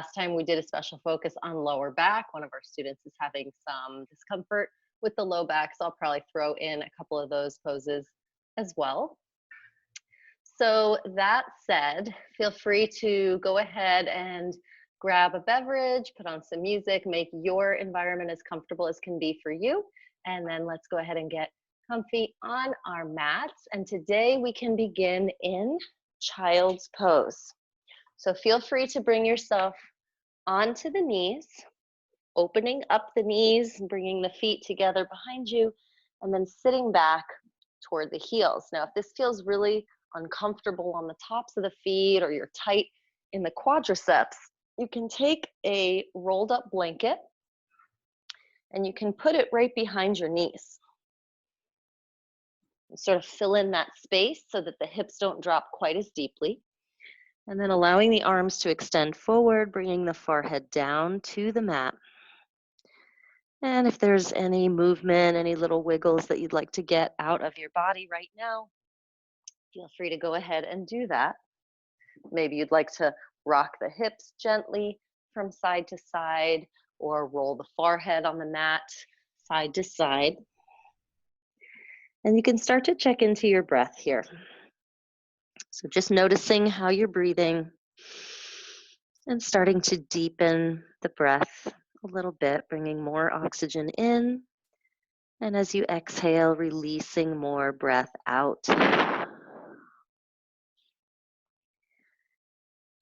Last time we did a special focus on lower back. One of our students is having some discomfort with the low back, so I'll probably throw in a couple of those poses as well. So that said, feel free to go ahead and grab a beverage, put on some music, make your environment as comfortable as can be for you. And then let's go ahead and get comfy on our mats. And today we can begin in child's pose. So feel free to bring yourself onto the knees, opening up the knees, bringing the feet together behind you, and then sitting back toward the heels. Now, if this feels really uncomfortable on the tops of the feet or you're tight in the quadriceps, you can take a rolled up blanket and you can put it right behind your knees. Sort of fill in that space so that the hips don't drop quite as deeply. And then allowing the arms to extend forward, bringing the forehead down to the mat. And if there's any movement, any little wiggles that you'd like to get out of your body right now, feel free to go ahead and do that. Maybe you'd like to rock the hips gently from side to side or roll the forehead on the mat side to side. And you can start to check into your breath here. So just noticing how you're breathing and starting to deepen the breath a little bit, bringing more oxygen in. And as you exhale, releasing more breath out.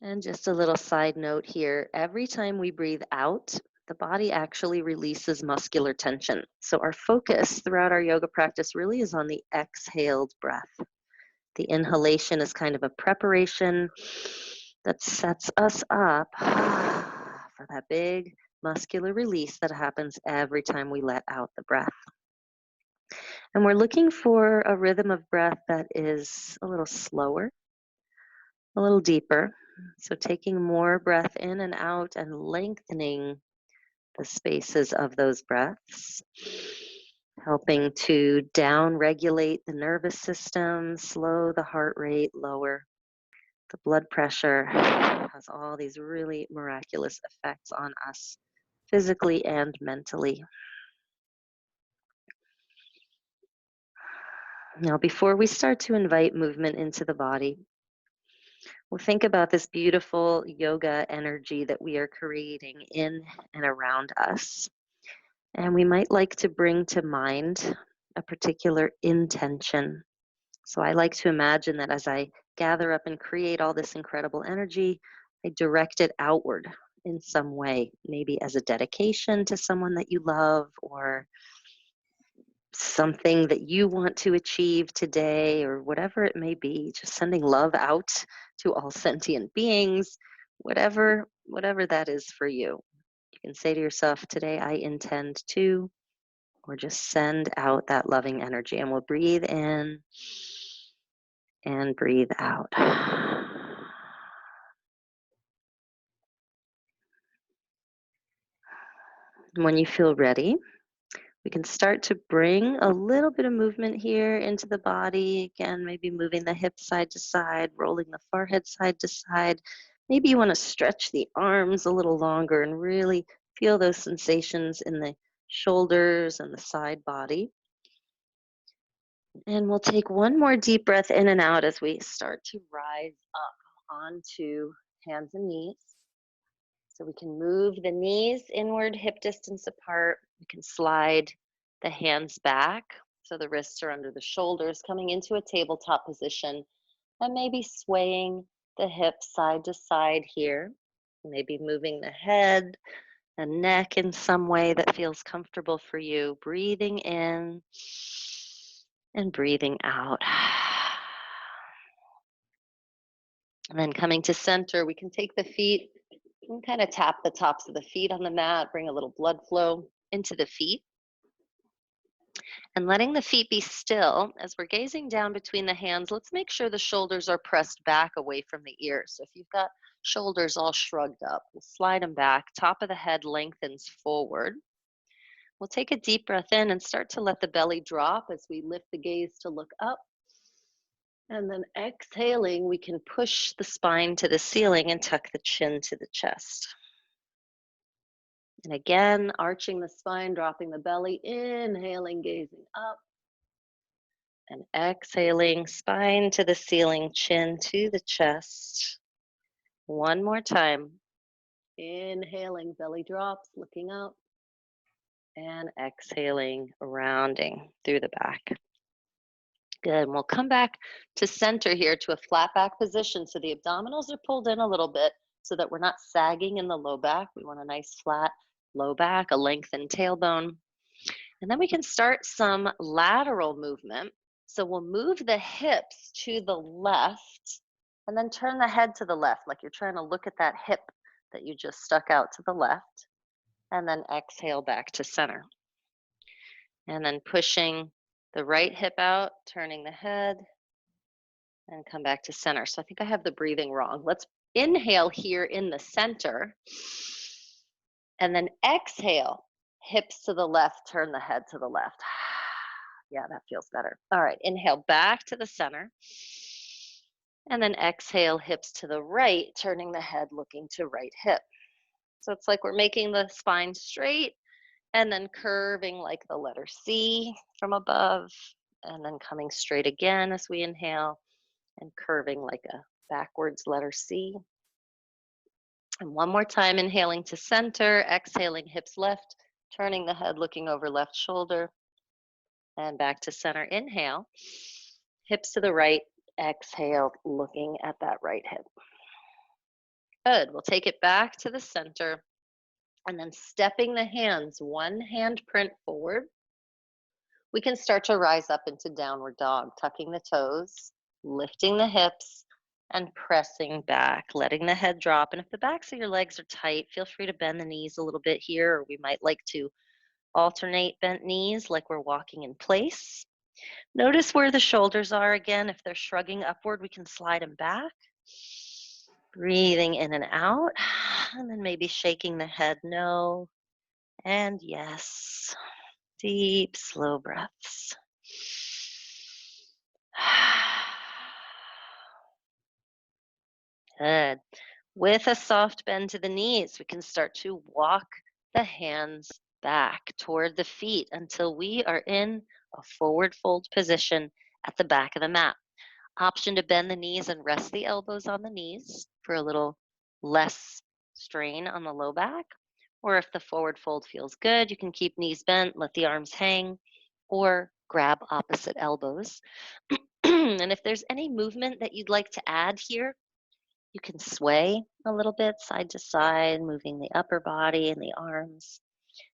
And just a little side note here, every time we breathe out, the body actually releases muscular tension. So our focus throughout our yoga practice really is on the exhaled breath. The inhalation is kind of a preparation that sets us up for that big muscular release that happens every time we let out the breath. And we're looking for a rhythm of breath that is a little slower, a little deeper. So taking more breath in and out and lengthening the spaces of those breaths, helping to down-regulate the nervous system, slow the heart rate, lower the blood pressure. Has all these really miraculous effects on us physically and mentally. Now, before we start to invite movement into the body, we'll think about this beautiful yoga energy that we are creating in and around us. And we might like to bring to mind a particular intention. So I like to imagine that as I gather up and create all this incredible energy, I direct it outward in some way, maybe as a dedication to someone that you love or something that you want to achieve today or whatever it may be, just sending love out to all sentient beings, whatever that is for you. You can say to yourself, today I intend to, or just send out that loving energy, and we'll breathe in and breathe out. When you feel ready, we can start to bring a little bit of movement here into the body. Again, maybe moving the hips side to side, rolling the forehead side to side. Maybe you want to stretch the arms a little longer and really feel those sensations in the shoulders and the side body. And we'll take one more deep breath in and out as we start to rise up onto hands and knees. So we can move the knees inward, hip distance apart. We can slide the hands back so the wrists are under the shoulders, coming into a tabletop position, and maybe swaying the hips side to side here. Maybe moving the head and neck in some way that feels comfortable for you. Breathing in and breathing out. And then coming to center, we can take the feet and kind of tap the tops of the feet on the mat, bring a little blood flow into the feet. And letting the feet be still as we're gazing down between the hands, let's make sure the shoulders are pressed back away from the ears. So if you've got shoulders all shrugged up, we'll slide them back. Top of the head lengthens forward. We'll take a deep breath in and start to let the belly drop as we lift the gaze to look up. And then exhaling, we can push the spine to the ceiling and tuck the chin to the chest. And again, arching the spine, dropping the belly, inhaling, gazing up, and exhaling, spine to the ceiling, chin to the chest. One more time. Inhaling, belly drops, looking up, and exhaling, rounding through the back. Good. And we'll come back to center here to a flat back position. So the abdominals are pulled in a little bit so that we're not sagging in the low back. We want a nice flat low back, a lengthened tailbone. And then we can start some lateral movement. So we'll move the hips to the left and then turn the head to the left, like you're trying to look at that hip that you just stuck out to the left. And then exhale back to center. And then pushing the right hip out, turning the head, and come back to center. So I think I have the breathing wrong. Let's inhale here in the center. And then exhale, hips to the left, turn the head to the left. Yeah, that feels better. All right, inhale back to the center. And then exhale, hips to the right, turning the head, looking to right hip. So it's like we're making the spine straight and then curving like the letter C from above, and then coming straight again as we inhale and curving like a backwards letter C. And one more time, inhaling to center, exhaling hips left, turning the head, looking over left shoulder, and back to center. Inhale, hips to the right, exhale, looking at that right hip. Good. We'll take it back to the center and then stepping the hands, one hand print forward. We can start to rise up into downward dog, tucking the toes, lifting the hips, and pressing back, letting the head drop. And if the backs of your legs are tight, feel free to bend the knees a little bit here, or we might like to alternate bent knees like we're walking in place. Notice where the shoulders are again. If they're shrugging upward, we can slide them back. Breathing in and out, and then maybe shaking the head no and yes. Deep, slow breaths. Good. With a soft bend to the knees, we can start to walk the hands back toward the feet until we are in a forward fold position at the back of the mat. Option to bend the knees and rest the elbows on the knees for a little less strain on the low back. Or if the forward fold feels good, you can keep knees bent, let the arms hang, or grab opposite elbows. And if there's any movement that you'd like to add here, you can sway a little bit side to side, moving the upper body and the arms.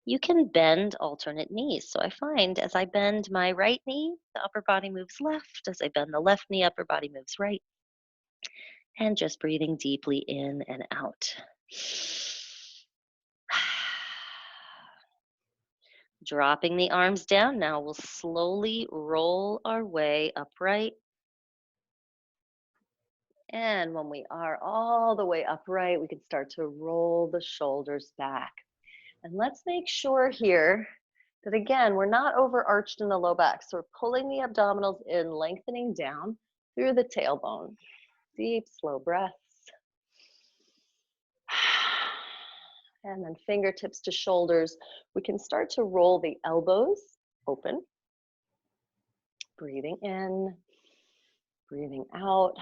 You can bend alternate knees. So I find as I bend my right knee, the upper body moves left. As I bend the left knee, upper body moves right. And just breathing deeply in and out. Dropping the arms down now, we'll slowly roll our way upright. And when we are all the way upright, we can start to roll the shoulders back. And let's make sure here that again, we're not overarched in the low back. So we're pulling the abdominals in, lengthening down through the tailbone. Deep, slow breaths. And then fingertips to shoulders. We can start to roll the elbows open. Breathing in, breathing out.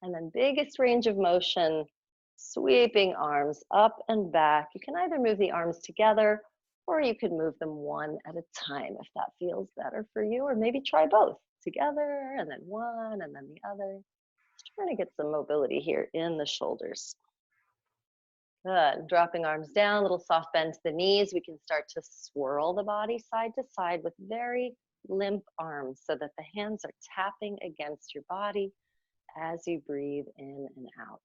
And then biggest range of motion, sweeping arms up and back. You can either move the arms together or you can move them one at a time if that feels better for you, or maybe try both together and then one and then the other. Just trying to get some mobility here in the shoulders. Good. Dropping arms down, little soft bend to the knees. We can start to swirl the body side to side with very limp arms so that the hands are tapping against your body as you breathe in and out.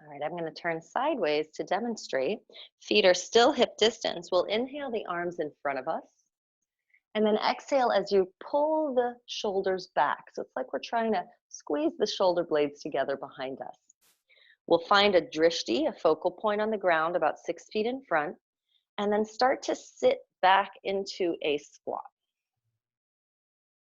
All right, I'm going to turn sideways to demonstrate. Feet are still hip distance. We'll inhale the arms in front of us. And then exhale as you pull the shoulders back. So it's like we're trying to squeeze the shoulder blades together behind us. We'll find a drishti, a focal point on the ground about 6 feet in front, and then start to sit back into a squat.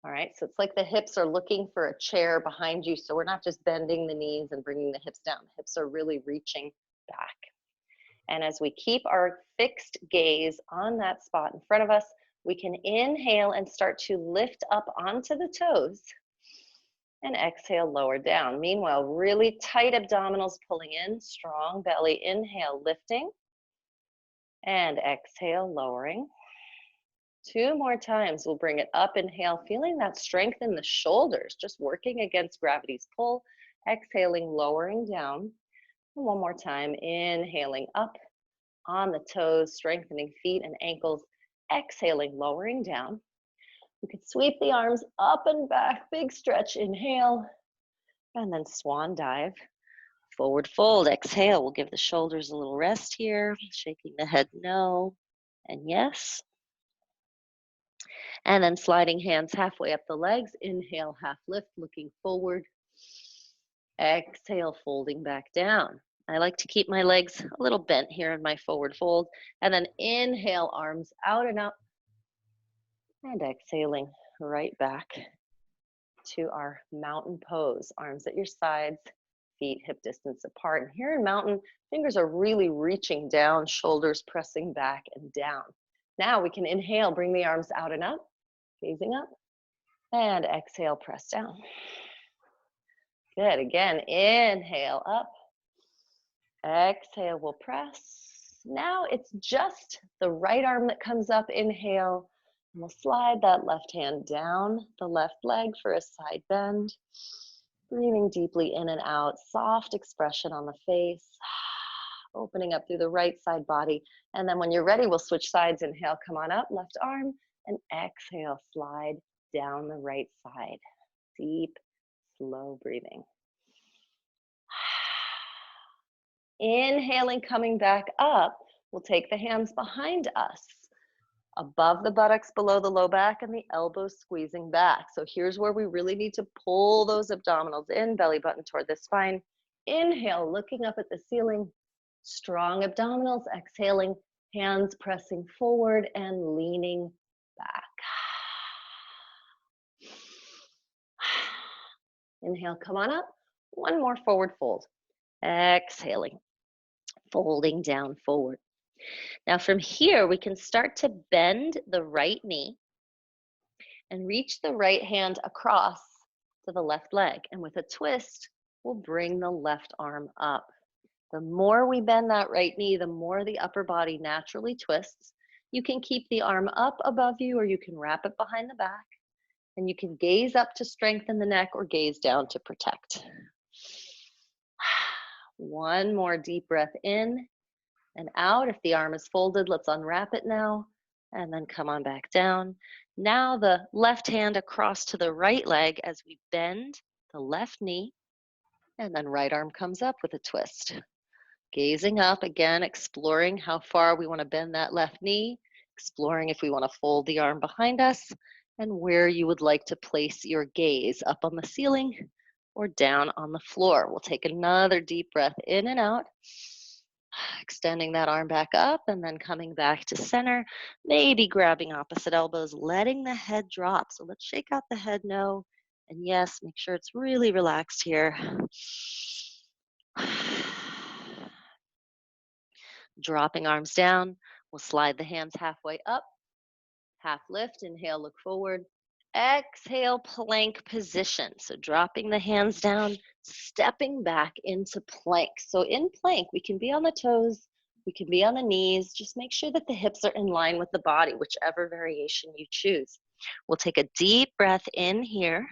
All right, so it's like the hips are looking for a chair behind you. So we're not just bending the knees and bringing the hips down. The hips are really reaching back. And as we keep our fixed gaze on that spot in front of us, we can inhale and start to lift up onto the toes and exhale, lower down. Meanwhile, really tight abdominals pulling in, strong belly. Inhale, lifting, and exhale, lowering. 2 more times, we'll bring it up, inhale, feeling that strength in the shoulders, just working against gravity's pull. Exhaling, lowering down. And 1 more time, inhaling up on the toes, strengthening feet and ankles. Exhaling, lowering down. We could sweep the arms up and back, big stretch, inhale, and then swan dive. Forward fold, exhale. We'll give the shoulders a little rest here, shaking the head no and yes. And then sliding hands halfway up the legs. Inhale, half lift, looking forward. Exhale, folding back down. I like to keep my legs a little bent here in my forward fold. And then inhale, arms out and up. And exhaling right back to our mountain pose. Arms at your sides, feet hip distance apart. And here in mountain, fingers are really reaching down, shoulders pressing back and down. Now we can inhale, bring the arms out and up, gazing up, and exhale, press down. Good, again, inhale up, exhale, we'll press. Now it's just the right arm that comes up, inhale, and we'll slide that left hand down the left leg for a side bend. Breathing deeply in and out, soft expression on the face, opening up through the right side body. And then when you're ready, we'll switch sides. Inhale, come on up, left arm, and exhale, slide down the right side. Deep, slow breathing. Inhaling, coming back up, we'll take the hands behind us, above the buttocks, below the low back, and the elbows squeezing back. So here's where we really need to pull those abdominals in, belly button toward the spine. Inhale, looking up at the ceiling, strong abdominals. Exhaling, hands pressing forward and leaning back. Inhale, come on up. 1 more forward fold. Exhaling, folding down forward. Now from here, we can start to bend the right knee and reach the right hand across to the left leg. And with a twist, we'll bring the left arm up. The more we bend that right knee, the more the upper body naturally twists. You can keep the arm up above you, or you can wrap it behind the back. And you can gaze up to strengthen the neck or gaze down to protect. 1 more deep breath in and out. If the arm is folded, let's unwrap it now and then come on back down. Now the left hand across to the right leg as we bend the left knee, and then right arm comes up with a twist. Gazing up again, exploring how far we want to bend that left knee, exploring if we want to fold the arm behind us, and where you would like to place your gaze, up on the ceiling or down on the floor. We'll take another deep breath in and out, extending that arm back up and then coming back to center, maybe grabbing opposite elbows, letting the head drop. So let's shake out the head no, and yes, make sure it's really relaxed here. Dropping arms down, we'll slide the hands halfway up, half lift, inhale, look forward. Exhale, plank position. So dropping the hands down, stepping back into plank. So in plank, we can be on the toes, we can be on the knees. Just make sure that the hips are in line with the body, whichever variation you choose. We'll take a deep breath in here,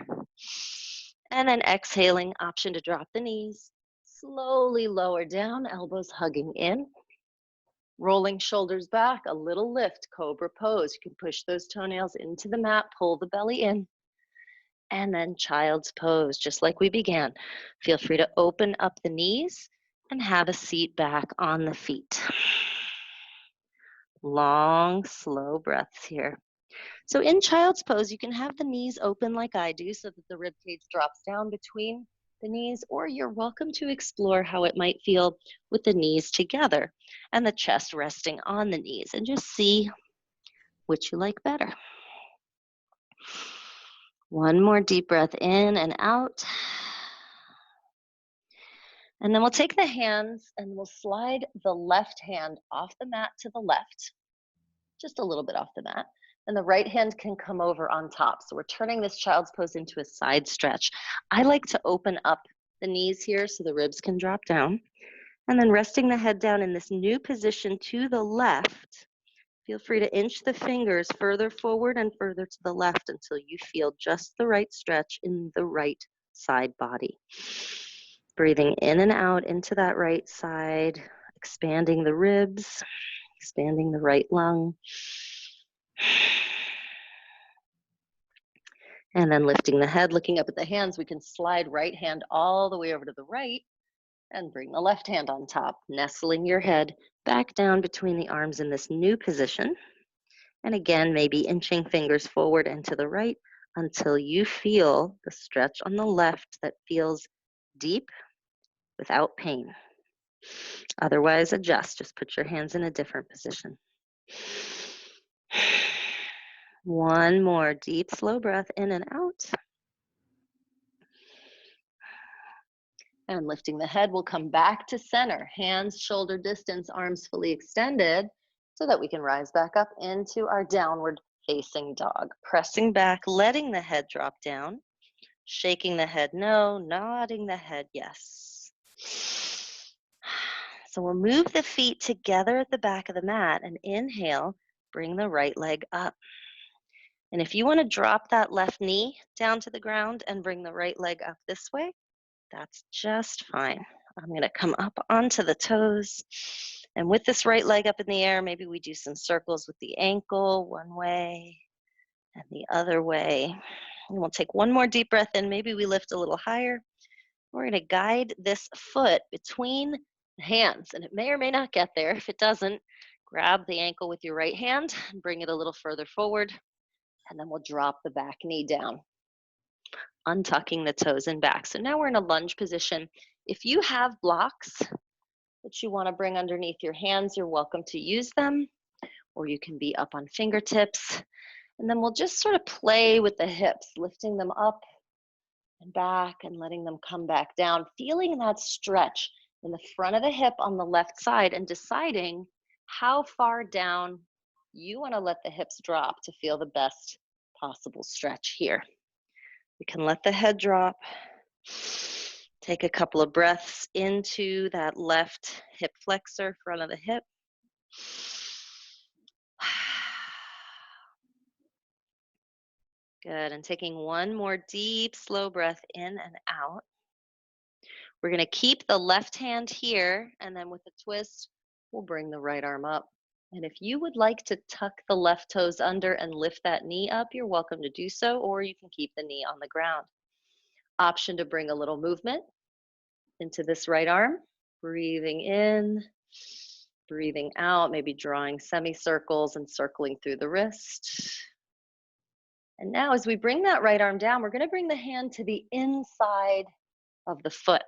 and then exhaling, option to drop the knees. Slowly lower down, elbows hugging in. Rolling shoulders back, a little lift, cobra pose. You can push those toenails into the mat, pull the belly in, and then child's pose, just like we began. Feel free to open up the knees and have a seat back on the feet. Long, slow breaths here. So in child's pose, you can have the knees open like I do so that the rib cage drops down between the knees, or you're welcome to explore how it might feel with the knees together and the chest resting on the knees, and just see which you like better. One more deep breath in and out. And then we'll take the hands and we'll slide the left hand off the mat to the left, just a little bit off the mat. And the right hand can come over on top. So we're turning this child's pose into a side stretch. I like to open up the knees here so the ribs can drop down. And then resting the head down in this new position to the left, feel free to inch the fingers further forward and further to the left until you feel just the right stretch in the right side body. Breathing in and out into that right side, expanding the ribs, expanding the right lung. And then lifting the head, looking up at the hands, we can slide right hand all the way over to the right and bring the left hand on top, nestling your head back down between the arms in this new position. And again, maybe inching fingers forward and to the right until you feel the stretch on the left that feels deep without pain. Otherwise, adjust. Just put your hands in a different position. One more deep, slow breath in and out. And lifting the head, we'll come back to center. Hands shoulder distance, arms fully extended so that we can rise back up into our downward facing dog. Pressing back, letting the head drop down. Shaking the head no, nodding the head yes. So we'll move the feet together at the back of the mat and inhale, bring the right leg up. And if you want to drop that left knee down to the ground and bring the right leg up this way, that's just fine. I'm going to come up onto the toes. And with this right leg up in the air, maybe we do some circles with the ankle one way and the other way. And we'll take one more deep breath in. Maybe we lift a little higher. We're going to guide this foot between the hands, and it may or may not get there. If it doesn't, grab the ankle with your right hand and bring it a little further forward, and then we'll drop the back knee down, untucking the toes and back. So now we're in a lunge position. If you have blocks that you want to bring underneath your hands, you're welcome to use them, or you can be up on fingertips. And then we'll just sort of play with the hips, lifting them up and back and letting them come back down, feeling that stretch in the front of the hip on the left side and deciding how far down you want to let the hips drop to feel the best possible stretch here. We can let the head drop. Take a couple of breaths into that left hip flexor, front of the hip. Good, and taking one more deep, slow breath in and out. We're gonna keep the left hand here, and then with a twist, we'll bring the right arm up. And if you would like to tuck the left toes under and lift that knee up, you're welcome to do so, or you can keep the knee on the ground. Option to bring a little movement into this right arm. Breathing in, breathing out, maybe drawing semicircles and circling through the wrist. And now as we bring that right arm down, we're going to bring the hand to the inside of the foot.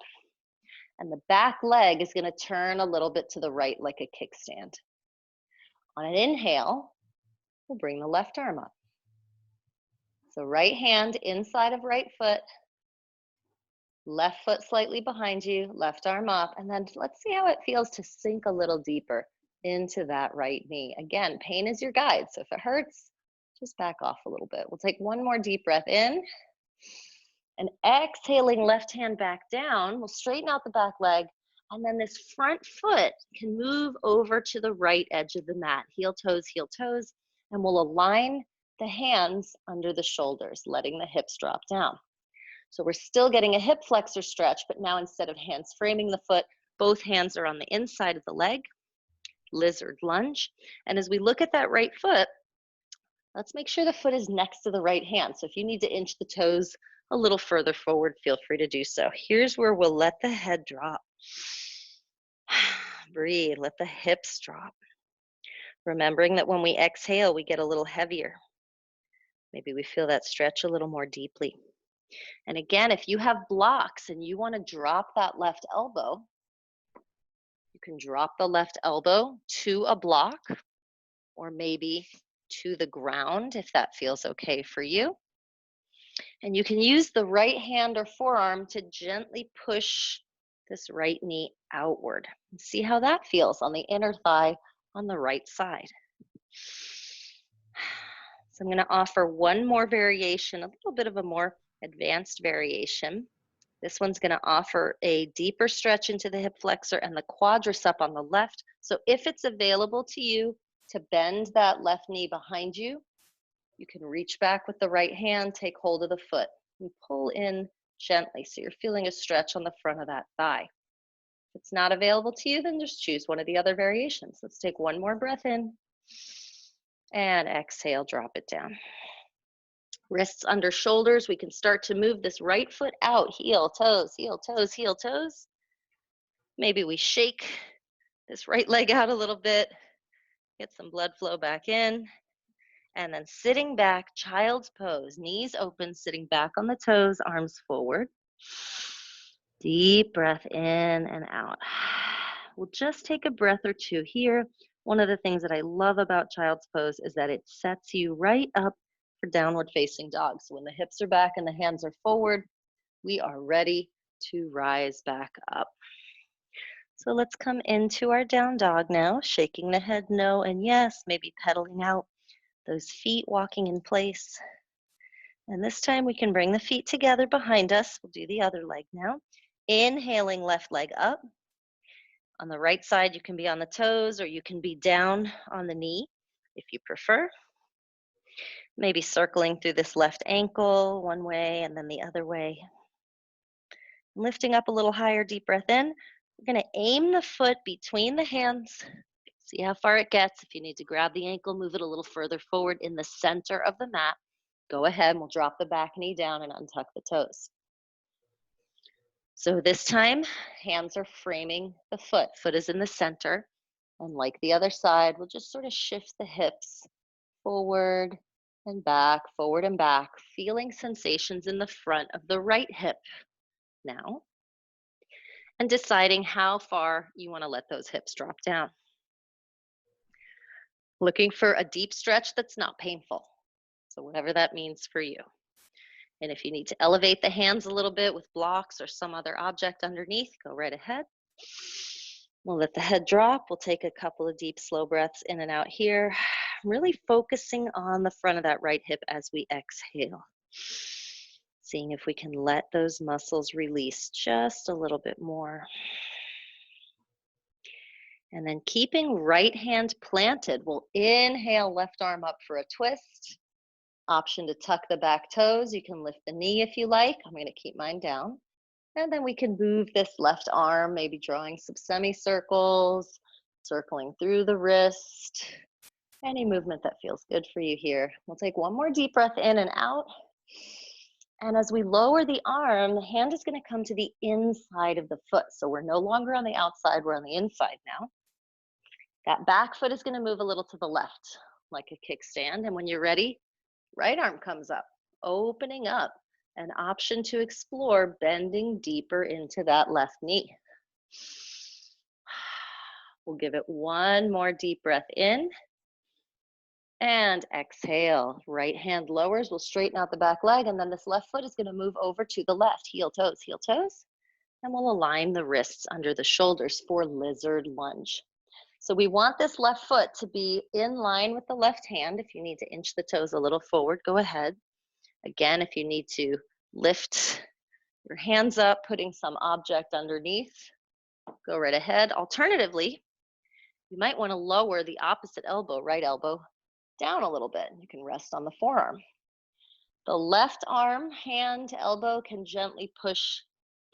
And the back leg is going to turn a little bit to the right like a kickstand. On an inhale, we'll bring the left arm up. So right hand inside of right foot, left foot slightly behind you, left arm up, and then let's see how it feels to sink a little deeper into that right knee. Again, pain is your guide, so if it hurts, just back off a little bit. We'll take one more deep breath in, and exhaling left hand back down, we'll straighten out the back leg, and then this front foot can move over to the right edge of the mat, heel toes, and we'll align the hands under the shoulders, letting the hips drop down. So we're still getting a hip flexor stretch, but now instead of hands framing the foot, both hands are on the inside of the leg, lizard lunge. And as we look at that right foot, let's make sure the foot is next to the right hand. So if you need to inch the toes a little further forward, feel free to do so. Here's where we'll let the head drop. Breathe, let the hips drop. Remembering that when we exhale, we get a little heavier. Maybe we feel that stretch a little more deeply. And again, if you have blocks and you want to drop that left elbow, you can drop the left elbow to a block or maybe to the ground if that feels okay for you. And you can use the right hand or forearm to gently push this right knee outward. See how that feels on the inner thigh on the right side. So I'm going to offer one more variation, a little bit of a more advanced variation. This one's going to offer a deeper stretch into the hip flexor and the quadricep on the left. So if it's available to you to bend that left knee behind you, you can reach back with the right hand, take hold of the foot, and pull in gently. So you're feeling a stretch on the front of that thigh. If it's not available to you, then just choose one of the other variations. Let's take one more breath in and exhale, drop it down. Wrists under shoulders. We can start to move this right foot out, heel, toes, heel, toes, heel, toes. Maybe we shake this right leg out a little bit, get some blood flow back in. And then sitting back, child's pose, knees open, sitting back on the toes, arms forward. Deep breath in and out. We'll just take a breath or two here. One of the things that I love about child's pose is that it sets you right up for downward facing dog. So when the hips are back and the hands are forward, we are ready to rise back up. So let's come into our down dog now, shaking the head no and yes, maybe pedaling out those feet, walking in place. And this time we can bring the feet together behind us. We'll do the other leg now. Inhaling left leg up. On the right side, you can be on the toes or you can be down on the knee if you prefer. Maybe circling through this left ankle one way and then the other way. Lifting up a little higher, deep breath in. We're going to aim the foot between the hands. See how far it gets. If you need to grab the ankle, move it a little further forward in the center of the mat. Go ahead and we'll drop the back knee down and untuck the toes. So this time, hands are framing the foot. Foot is in the center. And like the other side, we'll just sort of shift the hips forward and back, feeling sensations in the front of the right hip now. And deciding how far you want to let those hips drop down. Looking for a deep stretch that's not painful. So whatever that means for you. And if you need to elevate the hands a little bit with blocks or some other object underneath, go right ahead. We'll let the head drop. We'll take a couple of deep, slow breaths in and out here. Really focusing on the front of that right hip as we exhale. Seeing if we can let those muscles release just a little bit more. And then keeping right hand planted, we'll inhale left arm up for a twist. Option to tuck the back toes. You can lift the knee if you like. I'm going to keep mine down. And then we can move this left arm, maybe drawing some semicircles, circling through the wrist. Any movement that feels good for you here. We'll take one more deep breath in and out. And as we lower the arm, the hand is going to come to the inside of the foot. So we're no longer on the outside, we're on the inside now. That back foot is going to move a little to the left, like a kickstand. And when you're ready, right arm comes up, opening up, an option to explore bending deeper into that left knee. We'll give it one more deep breath in and exhale. Right hand lowers, we'll straighten out the back leg, and then this left foot is going to move over to the left, heel, toes, and we'll align the wrists under the shoulders for lizard lunge. So we want this left foot to be in line with the left hand. If you need to inch the toes a little forward, go ahead. Again, if you need to lift your hands up, putting some object underneath, go right ahead. Alternatively, you might want to lower the opposite elbow, right elbow, down a little bit. You can rest on the forearm. The left arm, hand, elbow can gently push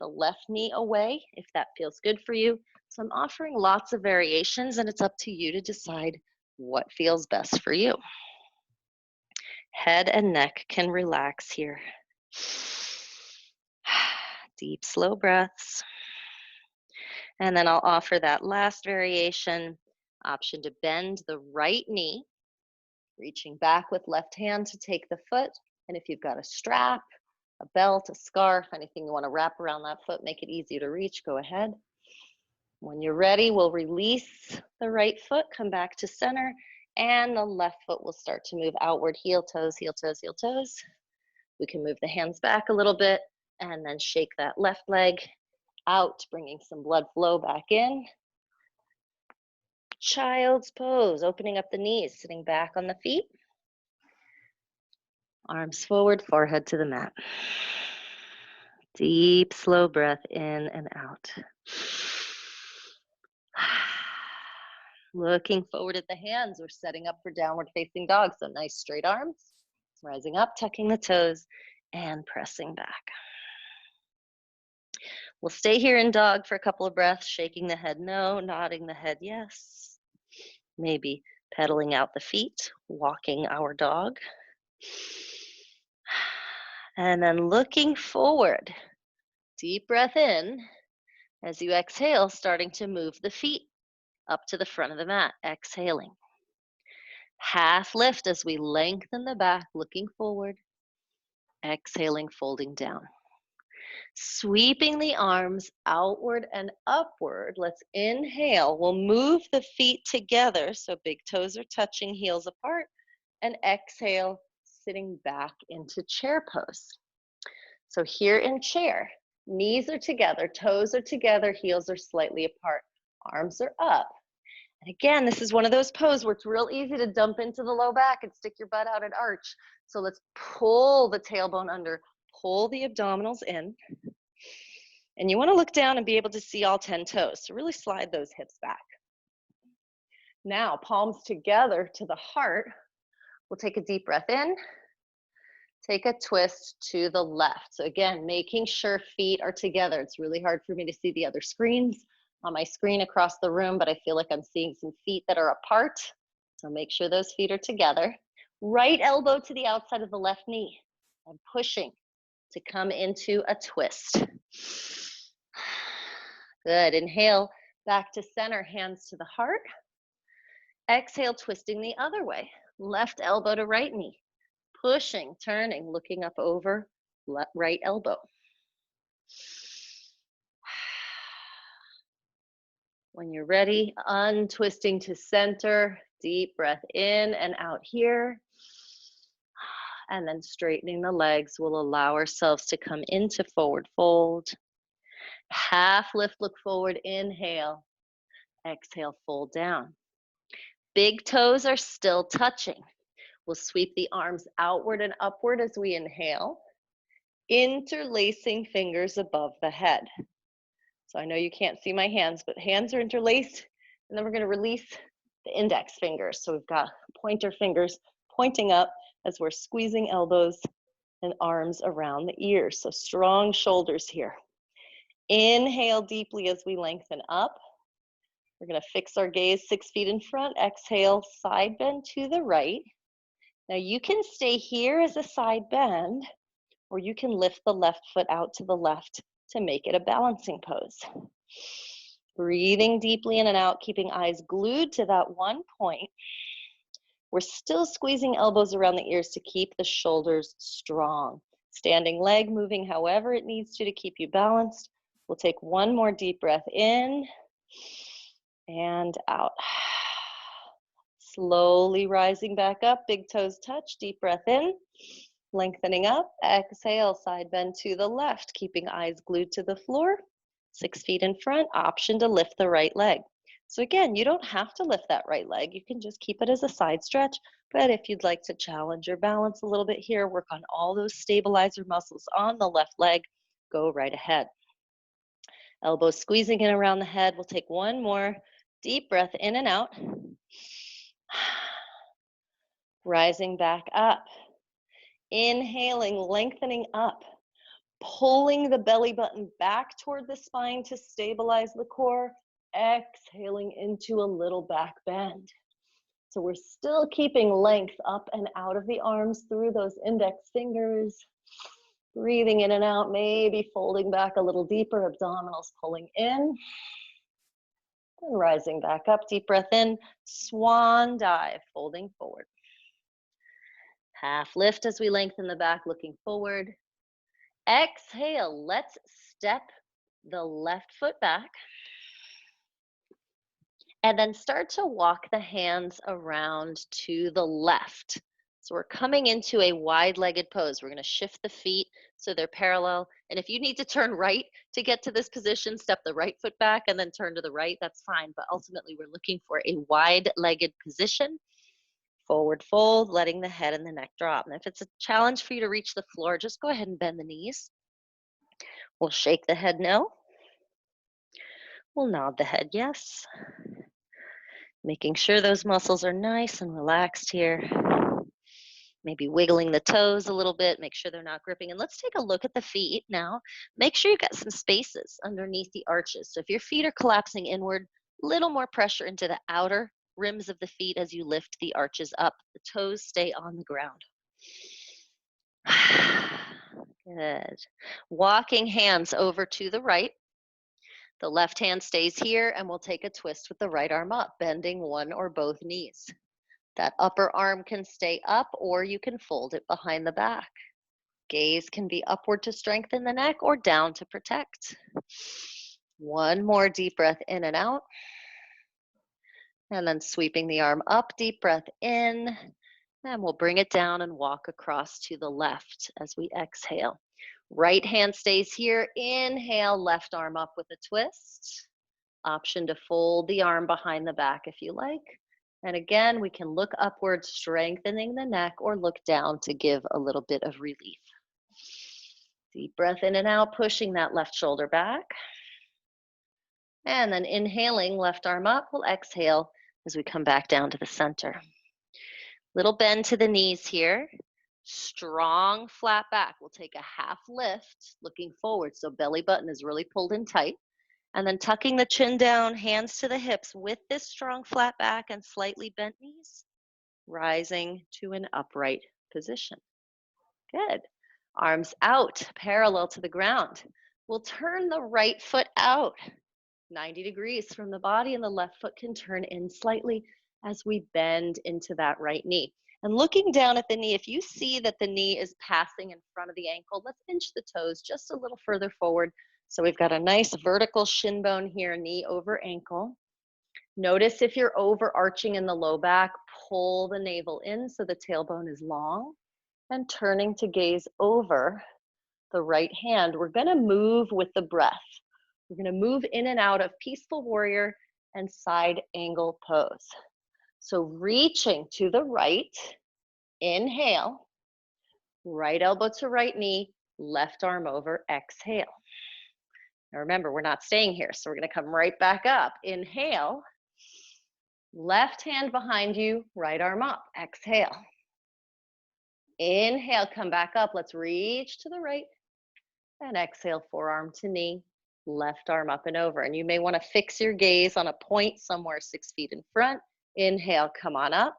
the left knee away if that feels good for you. So I'm offering lots of variations, and it's up to you to decide what feels best for you. Head and neck can relax here. Deep, slow breaths. And then I'll offer that last variation, option to bend the right knee, reaching back with left hand to take the foot. And if you've got a strap, a belt, a scarf, anything you want to wrap around that foot, make it easy to reach, go ahead. When you're ready, we'll release the right foot, come back to center, and the left foot will start to move outward, heel, toes, heel, toes, heel, toes. We can move the hands back a little bit and then shake that left leg out, bringing some blood flow back in. Child's pose, opening up the knees, sitting back on the feet. Arms forward, forehead to the mat. Deep, slow breath in and out. Looking forward at the hands, we're setting up for downward facing dog. So nice straight arms, rising up, tucking the toes, and pressing back. We'll stay here in dog for a couple of breaths, shaking the head no, nodding the head yes. Maybe pedaling out the feet, walking our dog. And then looking forward, deep breath in. As you exhale, starting to move the feet up to the front of the mat, exhaling. Half lift as we lengthen the back, looking forward. Exhaling, folding down. Sweeping the arms outward and upward. Let's inhale. We'll move the feet together so big toes are touching, heels apart. And exhale, sitting back into chair pose. So here in chair, knees are together, toes are together, heels are slightly apart, arms are up. And again, this is one of those poses where it's real easy to dump into the low back and stick your butt out at arch. So let's pull the tailbone under, pull the abdominals in. And you want to look down and be able to see all 10 toes. So really slide those hips back. Now, palms together to the heart. We'll take a deep breath in. Take a twist to the left. So again, making sure feet are together. It's really hard for me to see the other screens on my screen across the room, but I feel like I'm seeing some feet that are apart. So make sure those feet are together. Right elbow to the outside of the left knee and pushing to come into a twist. Good. Inhale back to center, hands to the heart. Exhale, twisting the other way. Left elbow to right knee. Pushing, turning, looking up over right elbow. When you're ready, untwisting to center, deep breath in and out here. And then straightening the legs, we'll allow ourselves to come into forward fold. Half lift, look forward, inhale. Exhale, fold down. Big toes are still touching. We'll sweep the arms outward and upward as we inhale, interlacing fingers above the head. So I know you can't see my hands, but hands are interlaced, and then we're going to release the index fingers. So we've got pointer fingers pointing up as we're squeezing elbows and arms around the ears. So strong shoulders here. Inhale deeply as we lengthen up. We're going to fix our gaze 6 feet in front. Exhale, side bend to the right. Now you can stay here as a side bend, or you can lift the left foot out to the left to make it a balancing pose. Breathing deeply in and out, keeping eyes glued to that one point. We're still squeezing elbows around the ears to keep the shoulders strong. Standing leg moving however it needs to keep you balanced. We'll take one more deep breath in and out. Slowly rising back up, big toes touch, deep breath in, lengthening up, exhale, side bend to the left, keeping eyes glued to the floor, 6 feet in front, option to lift the right leg. So again, you don't have to lift that right leg, you can just keep it as a side stretch, but if you'd like to challenge your balance a little bit here, work on all those stabilizer muscles on the left leg, go right ahead. Elbows squeezing in around the head, we'll take one more deep breath in and out. Rising back up. Inhaling, lengthening up. Pulling the belly button back toward the spine to stabilize the core. Exhaling into a little back bend. So we're still keeping length up and out of the arms through those index fingers. Breathing in and out, maybe folding back a little deeper, abdominals pulling in. And rising back up, deep breath in, swan dive, folding forward. Half lift as we lengthen the back, looking forward. Exhale, let's step the left foot back. And then start to walk the hands around to the left. So we're coming into a wide-legged pose. We're going to shift the feet so they're parallel. And if you need to turn right to get to this position, step the right foot back and then turn to the right. That's fine. But ultimately, we're looking for a wide-legged position. Forward fold, letting the head and the neck drop. And if it's a challenge for you to reach the floor, just go ahead and bend the knees. We'll shake the head no. We'll nod the head yes. Making sure those muscles are nice and relaxed here. Maybe wiggling the toes a little bit, make sure they're not gripping. And let's take a look at the feet now. Make sure you got some spaces underneath the arches. So if your feet are collapsing inward, little more pressure into the outer rims of the feet as you lift the arches up. The toes stay on the ground. Good. Walking hands over to the right. The left hand stays here, and we'll take a twist with the right arm up, bending one or both knees. That upper arm can stay up, or you can fold it behind the back. Gaze can be upward to strengthen the neck or down to protect. One more deep breath in and out. And then sweeping the arm up, deep breath in. And we'll bring it down and walk across to the left as we exhale. Right hand stays here. Inhale, left arm up with a twist. Option to fold the arm behind the back if you like. And again, we can look upward, strengthening the neck, or look down to give a little bit of relief. Deep breath in and out, pushing that left shoulder back. And then inhaling, left arm up, we'll exhale as we come back down to the center. Little bend to the knees here. Strong flat back. We'll take a half lift, looking forward, so belly button is really pulled in tight. And then tucking the chin down, hands to the hips with this strong flat back and slightly bent knees, rising to an upright position. Good. Arms out, parallel to the ground. We'll turn the right foot out 90 degrees from the body, and the left foot can turn in slightly as we bend into that right knee. And looking down at the knee, if you see that the knee is passing in front of the ankle, let's inch the toes just a little further forward. So we've got a nice vertical shin bone here, knee over ankle. Notice if you're overarching in the low back, pull the navel in so the tailbone is long. And turning to gaze over the right hand, we're going to move with the breath. We're going to move in and out of peaceful warrior and side angle pose. So reaching to the right, inhale, right elbow to right knee, left arm over, exhale. Now remember, we're not staying here, so we're going to come right back up. Inhale, left hand behind you, right arm up, exhale. Inhale, come back up. Let's reach to the right. And exhale, forearm to knee, left arm up and over. And you may want to fix your gaze on a point somewhere 6 feet in front. Inhale, come on up.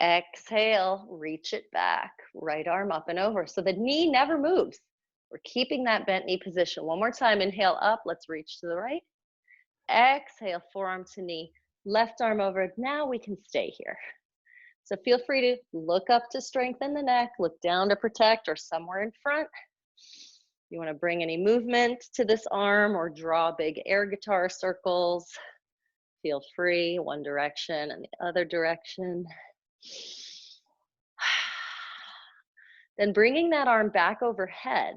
Exhale, reach it back. Right arm up and over. So the knee never moves. We're keeping that bent knee position. One more time. Inhale up. Let's reach to the right. Exhale, forearm to knee, left arm over. Now we can stay here. So feel free to look up to strengthen the neck, look down to protect, or somewhere in front. You want to bring any movement to this arm or draw big air guitar circles. Feel free, one direction and the other direction. Then bringing that arm back overhead,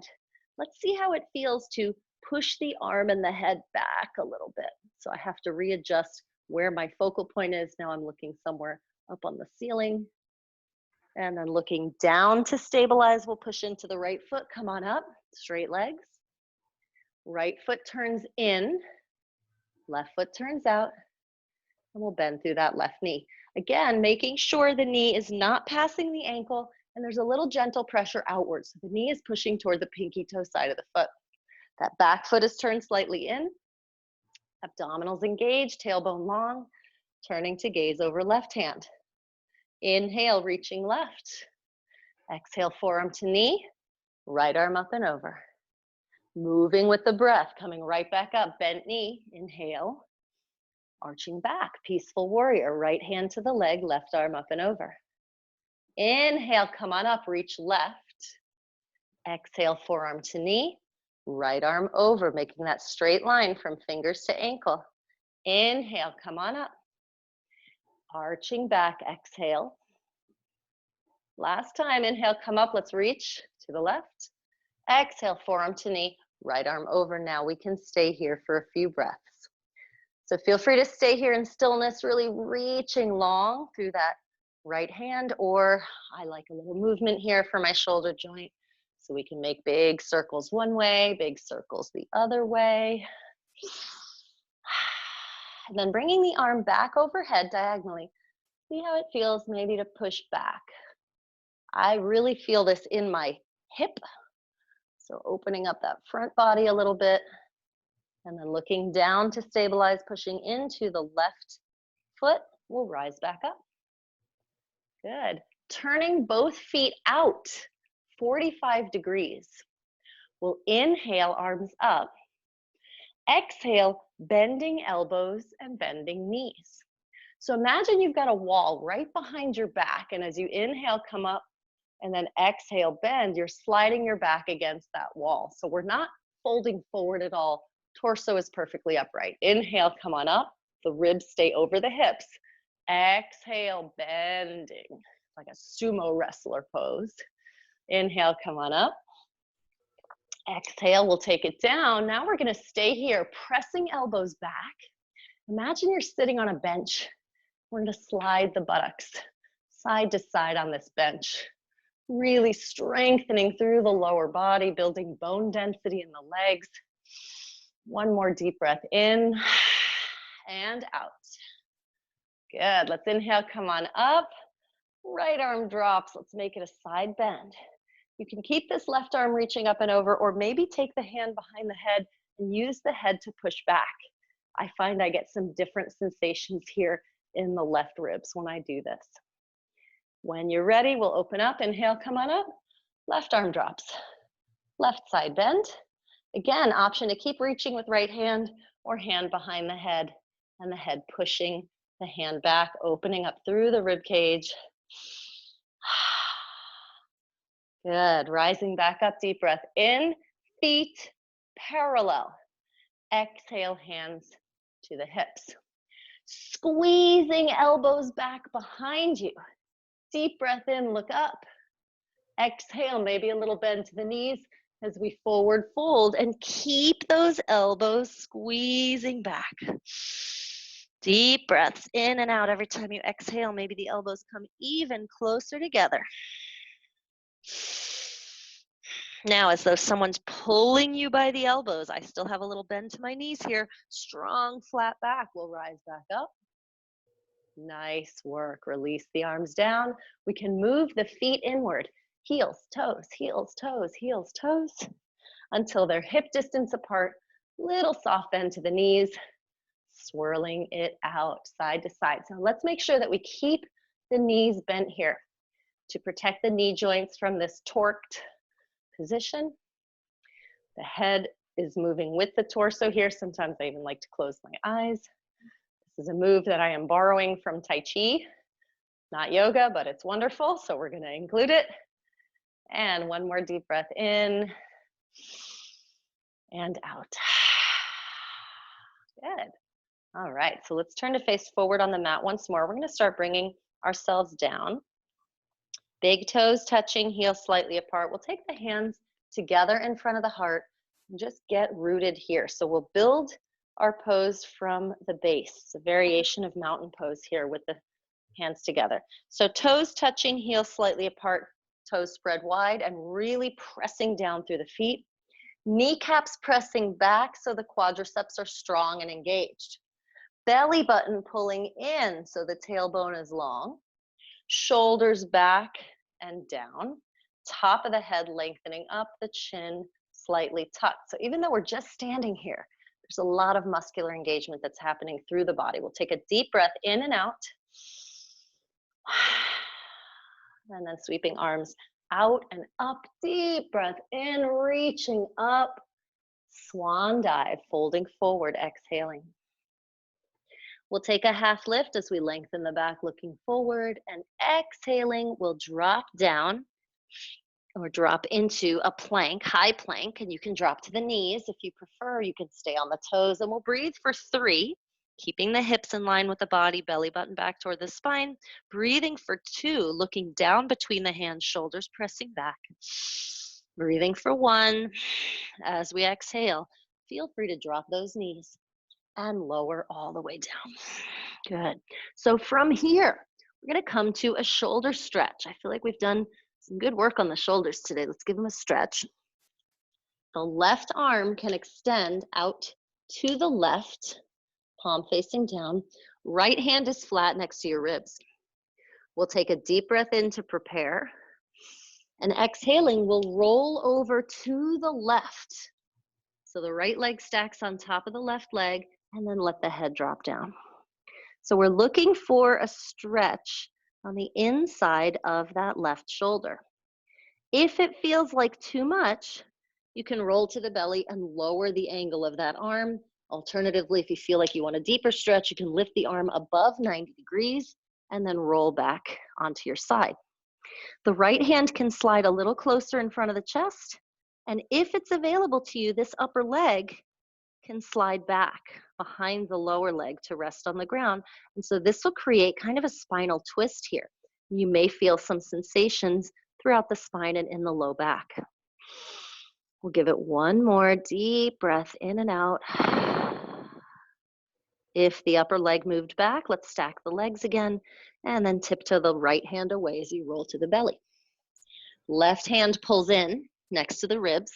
let's see how it feels to push the arm and the head back a little bit. So I have to readjust where my focal point is. Now I'm looking somewhere up on the ceiling. And then looking down to stabilize, we'll push into the right foot. Come on up, straight legs. Right foot turns in, left foot turns out, and we'll bend through that left knee. Again, making sure the knee is not passing the ankle, and there's a little gentle pressure outwards. So the knee is pushing toward the pinky toe side of the foot. That back foot is turned slightly in, abdominals engaged, tailbone long, turning to gaze over left hand. Inhale, reaching left. Exhale, forearm to knee, right arm up and over. Moving with the breath, coming right back up, bent knee, inhale. Arching back, peaceful warrior, right hand to the leg, left arm up and over. Inhale, come on up, reach left. Exhale, forearm to knee, right arm over, making that straight line from fingers to ankle. Inhale, come on up. Arching back, exhale. Last time, inhale, come up. Let's reach to the left. Exhale, forearm to knee, right arm over. Now we can stay here for a few breaths. So feel free to stay here in stillness, really reaching long through that right hand, or I like a little movement here for my shoulder joint. So we can make big circles one way, big circles the other way. And then bringing the arm back overhead diagonally. See how it feels maybe to push back. I really feel this in my hip. So opening up that front body a little bit, and then looking down to stabilize, pushing into the left foot. We'll rise back up. Good. Turning both feet out 45 degrees. We'll inhale, arms up. Exhale, bending elbows and bending knees. So imagine you've got a wall right behind your back, and as you inhale, come up, and then exhale, bend, you're sliding your back against that wall. So we're not folding forward at all. Torso is perfectly upright. Inhale, come on up. The ribs stay over the hips. Exhale, bending, like a sumo wrestler pose. Inhale, come on up. Exhale, we'll take it down. Now we're gonna stay here, pressing elbows back. Imagine you're sitting on a bench. We're gonna slide the buttocks side to side on this bench. Really strengthening through the lower body, building bone density in the legs. One more deep breath in and out. Good, let's inhale, come on up. Right arm drops, let's make it a side bend. You can keep this left arm reaching up and over, or maybe take the hand behind the head and use the head to push back. I find I get some different sensations here in the left ribs when I do this. When you're ready, we'll open up. Inhale, come on up. Left arm drops. Left side bend. Again, option to keep reaching with right hand or hand behind the head, and the head pushing the hand back, opening up through the rib cage. Good, rising back up, deep breath in, feet parallel. Exhale, hands to the hips. Squeezing elbows back behind you. Deep breath in, look up. Exhale, maybe a little bend to the knees as we forward fold, and keep those elbows squeezing back. Deep breaths in and out every time you exhale. Maybe the elbows come even closer together. Now, as though someone's pulling you by the elbows, I still have a little bend to my knees here. Strong, flat back. We'll rise back up. Nice work. Release the arms down. We can move the feet inward. Heels, toes, heels, toes, heels, toes, until they're hip distance apart. Little soft bend to the knees. Swirling it out side to side. So let's make sure that we keep the knees bent here to protect the knee joints from this torqued position. The head is moving with the torso here. Sometimes I even like to close my eyes. This is a move that I am borrowing from Tai Chi, not yoga, but it's wonderful, so we're gonna include it. And one more deep breath in and out. Good. All right, so let's turn to face forward on the mat once more. We're gonna start bringing ourselves down. Big toes touching, heels slightly apart. We'll take the hands together in front of the heart and just get rooted here. So we'll build our pose from the base. It's a variation of mountain pose here with the hands together. So toes touching, heels slightly apart, toes spread wide, and really pressing down through the feet. Kneecaps pressing back so the quadriceps are strong and engaged. Belly button pulling in so the tailbone is long. Shoulders back and down. Top of the head lengthening up, the chin slightly tucked. So even though we're just standing here, there's a lot of muscular engagement that's happening through the body. We'll take a deep breath in and out. And then sweeping arms out and up. Deep breath in, reaching up. Swan dive, folding forward, exhaling. We'll take a half lift as we lengthen the back, looking forward, and exhaling, we'll drop down or drop into a plank, high plank, and you can drop to the knees if you prefer. You can stay on the toes, and we'll breathe for 3. Keeping the hips in line with the body, belly button back toward the spine. Breathing for 2, looking down between the hands, shoulders pressing back. Breathing for 1. As we exhale, feel free to drop those knees and lower all the way down. Good. So from here, we're going to come to a shoulder stretch. I feel like we've done some good work on the shoulders today. Let's give them a stretch. The left arm can extend out to the left, palm facing down. Right hand is flat next to your ribs. We'll take a deep breath in to prepare. And exhaling, we'll roll over to the left. So the right leg stacks on top of the left leg, and then let the head drop down. So we're looking for a stretch on the inside of that left shoulder. If it feels like too much, you can roll to the belly and lower the angle of that arm. Alternatively, if you feel like you want a deeper stretch, you can lift the arm above 90 degrees and then roll back onto your side. The right hand can slide a little closer in front of the chest. And if it's available to you, this upper leg can slide back behind the lower leg to rest on the ground. And so this will create kind of a spinal twist here. You may feel some sensations throughout the spine and in the low back. We'll give it one more deep breath in and out. If the upper leg moved back, let's stack the legs again and then tiptoe the right hand away as you roll to the belly. Left hand pulls in next to the ribs.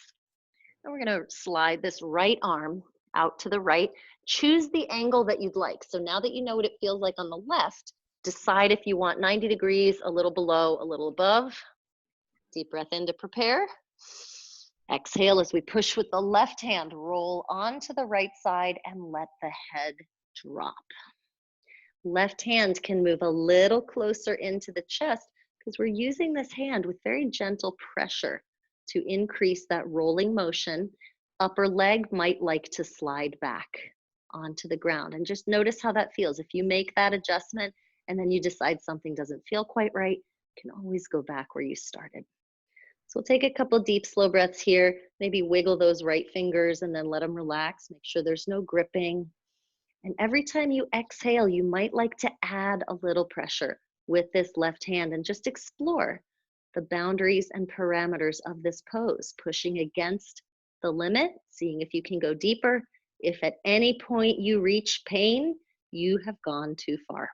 And we're going to slide this right arm out to the right. Choose the angle that you'd like. So now that you know what it feels like on the left, decide if you want 90 degrees, a little below, a little above. Deep breath in to prepare. Exhale as we push with the left hand, roll onto the right side and let the head drop. Left hand can move a little closer into the chest because we're using this hand with very gentle pressure to increase that rolling motion. Upper leg might like to slide back onto the ground, and just notice how that feels. If you make that adjustment and then you decide something doesn't feel quite right, you can always go back where you started. So we'll take a couple deep, slow breaths here. Maybe wiggle those right fingers and then let them relax. Make sure there's no gripping. And every time you exhale, you might like to add a little pressure with this left hand and just explore the boundaries and parameters of this pose, pushing against the limit, seeing if you can go deeper. If at any point you reach pain, you have gone too far.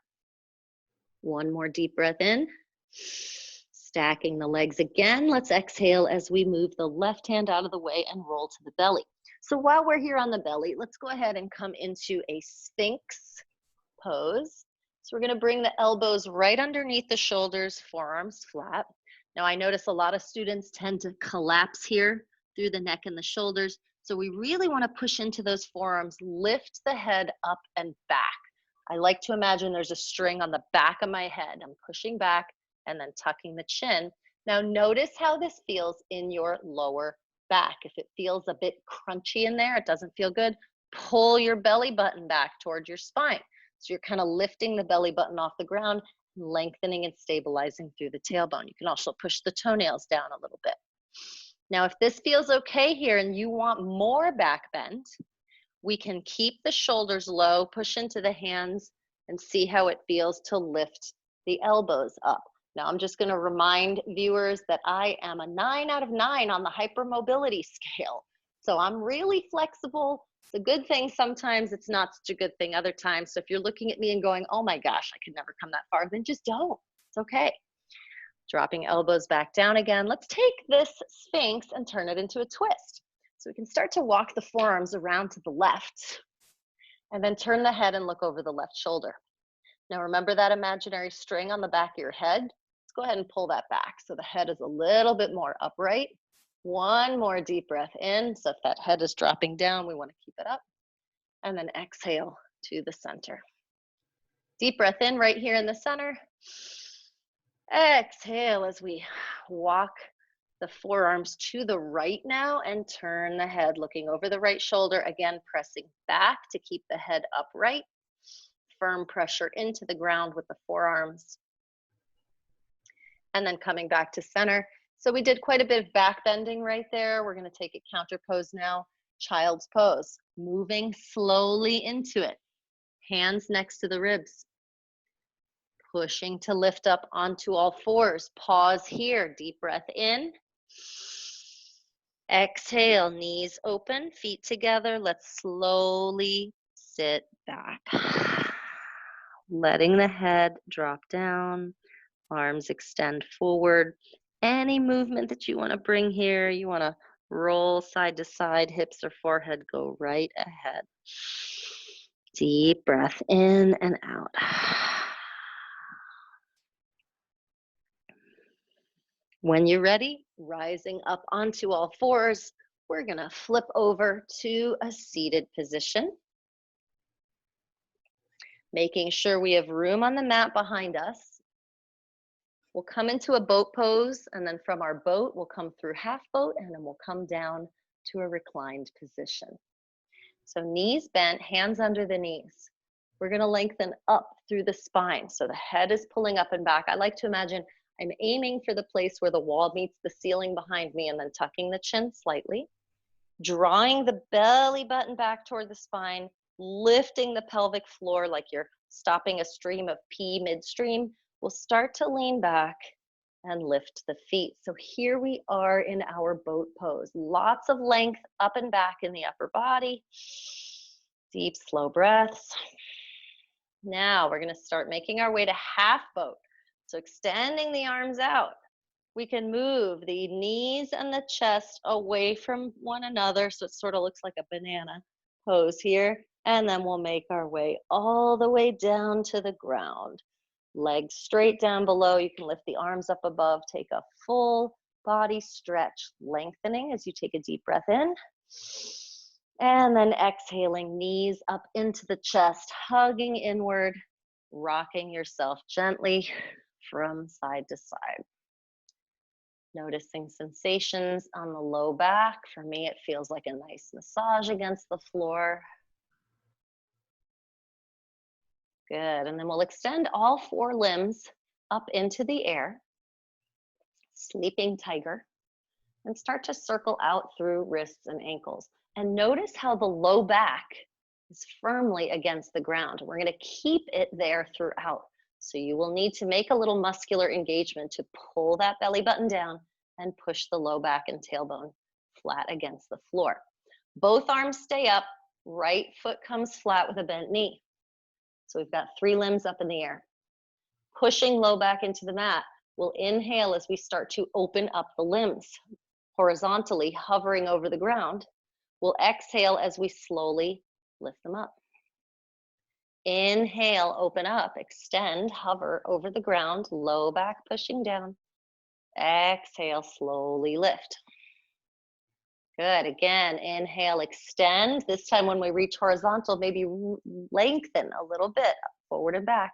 One more deep breath in. Stacking the legs again. Let's exhale as we move the left hand out of the way and roll to the belly. So while we're here on the belly, let's go ahead and come into a Sphinx pose. So we're going to bring the elbows right underneath the shoulders, forearms flat. Now I notice a lot of students tend to collapse here through the neck and the shoulders. So we really want to push into those forearms, lift the head up and back. I like to imagine there's a string on the back of my head. I'm pushing back and then tucking the chin. Now notice how this feels in your lower back. If it feels a bit crunchy in there, it doesn't feel good, pull your belly button back towards your spine. So you're kind of lifting the belly button off the ground, lengthening and stabilizing through the tailbone. You can also push the toenails down a little bit. Now, if this feels okay here and you want more back bend, we can keep the shoulders low, push into the hands, and see how it feels to lift the elbows up. Now, I'm just going to remind viewers that I am a 9 out of 9 on the hypermobility scale. So I'm really flexible. It's a good thing sometimes, it's not such a good thing other times. So if you're looking at me and going, oh my gosh, I could never come that far, then just don't. It's okay. Dropping elbows back down again. Let's take this Sphinx and turn it into a twist. So we can start to walk the forearms around to the left and then turn the head and look over the left shoulder. Now remember that imaginary string on the back of your head? Let's go ahead and pull that back so the head is a little bit more upright. One more deep breath in. So if that head is dropping down, we want to keep it up. And then exhale to the center. Deep breath in right here in the center. Exhale as we walk the forearms to the right now and turn the head looking over the right shoulder. Again, pressing back to keep the head upright. Firm pressure into the ground with the forearms. And then coming back to center. So we did quite a bit of back bending right there. We're going to take a counter pose now. Child's pose. Moving slowly into it. Hands next to the ribs. Pushing to lift up onto all fours. Pause here. Deep breath in. Exhale, knees open, feet together. Let's slowly sit back. Letting the head drop down, arms extend forward. Any movement that you want to bring here, you want to roll side to side, hips or forehead go right ahead. Deep breath in and out. When you're ready, rising up onto all fours, we're going to flip over to a seated position. Making sure we have room on the mat behind us. We'll come into a boat pose, and then from our boat, we'll come through half boat, and then we'll come down to a reclined position. So knees bent, hands under the knees. We're going to lengthen up through the spine. So the head is pulling up and back. I like to imagine I'm aiming for the place where the wall meets the ceiling behind me and then tucking the chin slightly. Drawing the belly button back toward the spine, lifting the pelvic floor like you're stopping a stream of pee midstream. We'll start to lean back and lift the feet. So here we are in our boat pose. Lots of length up and back in the upper body. Deep, slow breaths. Now we're going to start making our way to half boat. So extending the arms out. We can move the knees and the chest away from one another, so it sort of looks like a banana pose here. And then we'll make our way all the way down to the ground. Legs straight down below. You can lift the arms up above. Take a full body stretch, lengthening as you take a deep breath in. And then exhaling, knees up into the chest, hugging inward, rocking yourself gently from side to side. Noticing sensations on the low back. For me, it feels like a nice massage against the floor. Good, and then we'll extend all four limbs up into the air. Sleeping tiger. And start to circle out through wrists and ankles. And notice how the low back is firmly against the ground. We're going to keep it there throughout. So you will need to make a little muscular engagement to pull that belly button down and push the low back and tailbone flat against the floor. Both arms stay up, right foot comes flat with a bent knee. So we've got three limbs up in the air. Pushing low back into the mat. We'll inhale as we start to open up the limbs, horizontally hovering over the ground. We'll exhale as we slowly lift them up. Inhale, open up, extend, hover over the ground, low back pushing down. Exhale, slowly lift. Good, again, inhale, extend. This time when we reach horizontal, maybe lengthen a little bit, forward and back.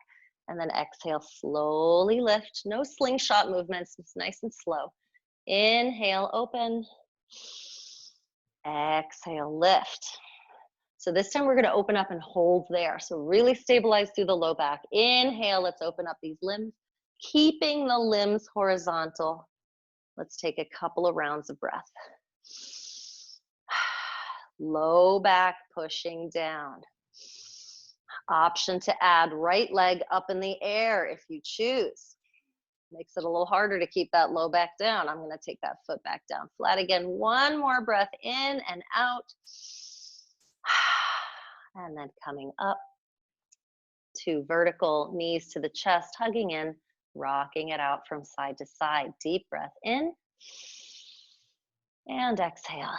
And then exhale, slowly lift. No slingshot movements, it's nice and slow. Inhale, open. Exhale, lift. So this time we're going to open up and hold there. So really stabilize through the low back. Inhale, let's open up these limbs. Keeping the limbs horizontal. Let's take a couple of rounds of breath. Low back pushing down. Option to add right leg up in the air if you choose. Makes it a little harder to keep that low back down. I'm going to take that foot back down flat again. One more breath in and out. And then coming up to vertical, knees to the chest, hugging in, rocking it out from side to side. Deep breath in and exhale.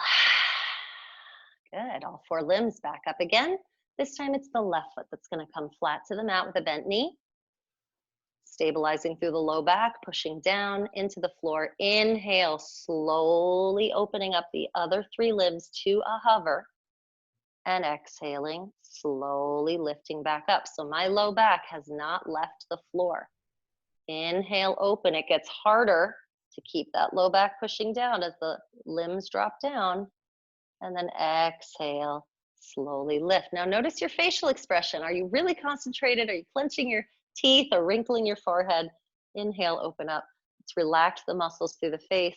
Good, all four limbs back up again. This time it's the left foot that's going to come flat to the mat with a bent knee. Stabilizing through the low back, pushing down into the floor. Inhale, slowly opening up the other three limbs to a hover. And exhaling, slowly lifting back up. So my low back has not left the floor. Inhale, open. It gets harder to keep that low back pushing down as the limbs drop down. And then exhale, slowly lift. Now notice your facial expression. Are you really concentrated? Are you clenching your teeth or wrinkling your forehead? Inhale, open up. Let's relax the muscles through the face.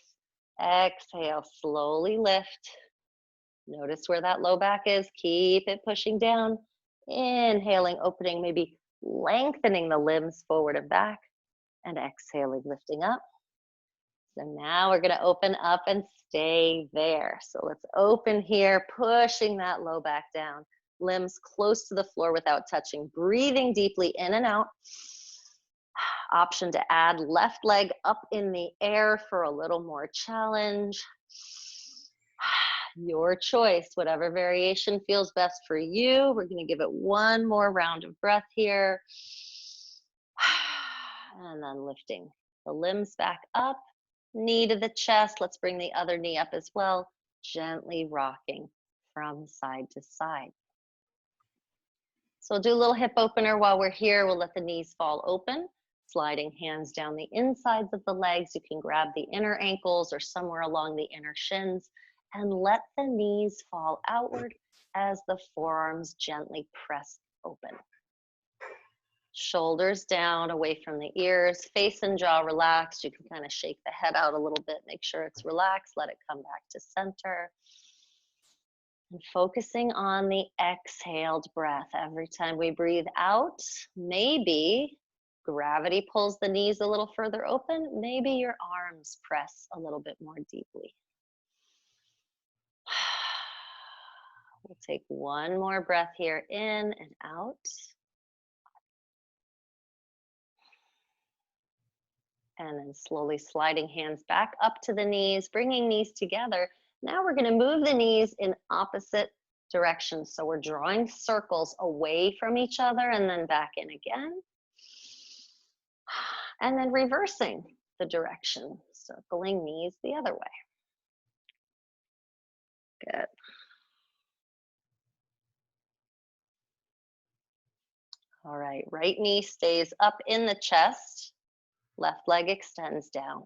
Exhale, slowly lift. Notice where that low back is. Keep it pushing down. Inhaling, opening, maybe lengthening the limbs forward and back, and exhaling, lifting up. So now we're gonna open up and stay there. So let's open here, pushing that low back down. Limbs close to the floor without touching. Breathing deeply in and out. Option to add left leg up in the air for a little more challenge. Your choice, whatever variation feels best for you. We're gonna give it one more round of breath here. And then lifting the limbs back up, knee to the chest. Let's bring the other knee up as well. Gently rocking from side to side. So we'll do a little hip opener while we're here. We'll let the knees fall open, sliding hands down the insides of the legs. You can grab the inner ankles or somewhere along the inner shins and let the knees fall outward as the forearms gently press open. Shoulders down, away from the ears, face and jaw relaxed. You can kind of shake the head out a little bit, make sure it's relaxed, let it come back to center. And focusing on the exhaled breath. Every time we breathe out, maybe gravity pulls the knees a little further open. Maybe your arms press a little bit more deeply. We'll take one more breath here, in and out. And then slowly sliding hands back up to the knees, bringing knees together. Now we're going to move the knees in opposite directions. So we're drawing circles away from each other and then back in again. And then reversing the direction, circling knees the other way. Good. All right, right knee stays up in the chest. Left leg extends down.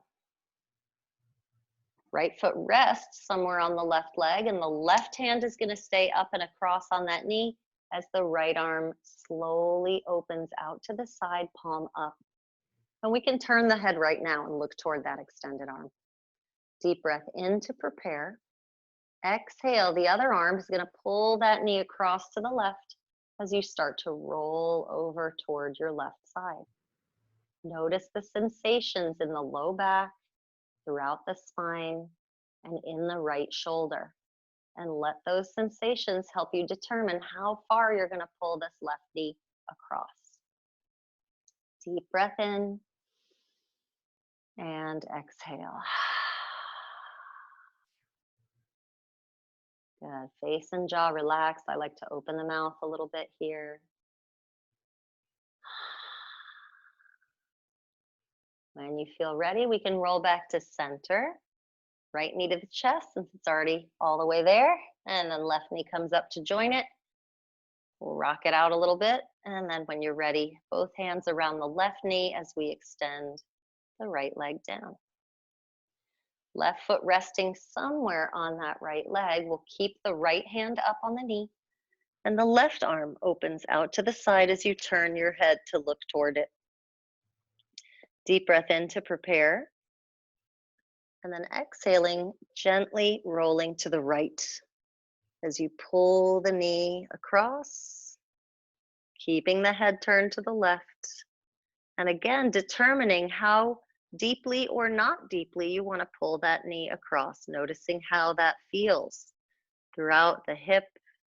Right foot rests somewhere on the left leg, and the left hand is going to stay up and across on that knee as the right arm slowly opens out to the side, palm up. And we can turn the head right now and look toward that extended arm. Deep breath in to prepare. Exhale, the other arm is going to pull that knee across to the left as you start to roll over toward your left side. Notice the sensations in the low back, throughout the spine, and in the right shoulder. And let those sensations help you determine how far you're going to pull this left knee across. Deep breath in and exhale. Good. Face and jaw relaxed. I like to open the mouth a little bit here. When you feel ready, we can roll back to center. Right knee to the chest since it's already all the way there. And then left knee comes up to join it. We'll rock it out a little bit. And then when you're ready, both hands around the left knee as we extend the right leg down. Left foot resting somewhere on that right leg. We'll keep the right hand up on the knee. And the left arm opens out to the side as you turn your head to look toward it. Deep breath in to prepare. And then exhaling, gently rolling to the right as you pull the knee across, keeping the head turned to the left. And again, determining how deeply or not deeply you want to pull that knee across, noticing how that feels throughout the hip,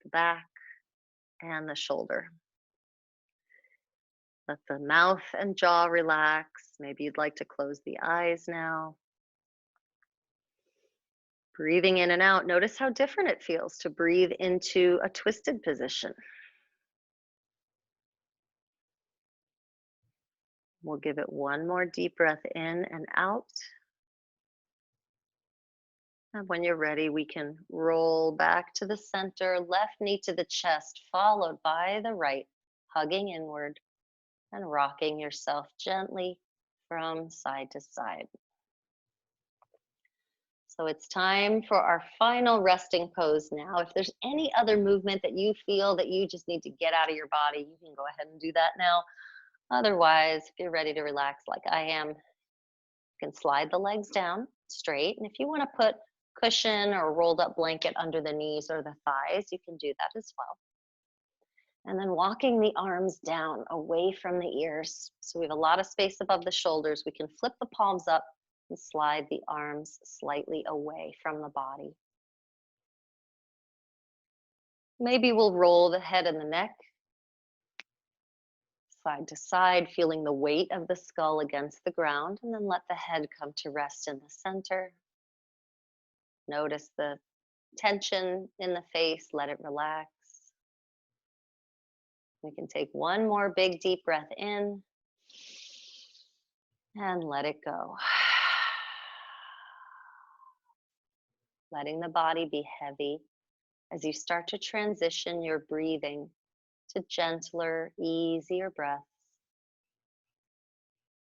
the back, and the shoulder. Let the mouth and jaw relax. Maybe you'd like to close the eyes now. Breathing in and out, notice how different it feels to breathe into a twisted position. We'll give it one more deep breath in and out. And when you're ready, we can roll back to the center, left knee to the chest, followed by the right, hugging inward and rocking yourself gently from side to side. So it's time for our final resting pose now. If there's any other movement that you feel that you just need to get out of your body, you can go ahead and do that now. Otherwise, if you're ready to relax like I am, you can slide the legs down straight. And if you want to put cushion or rolled up blanket under the knees or the thighs, you can do that as well. And then walking the arms down away from the ears. So we have a lot of space above the shoulders. We can flip the palms up and slide the arms slightly away from the body. Maybe we'll roll the head and the neck side to side, feeling the weight of the skull against the ground, and then let the head come to rest in the center. Notice the tension in the face, let it relax. We can take one more big deep breath in and let it go. Letting the body be heavy as you start to transition your breathing to gentler, easier breaths.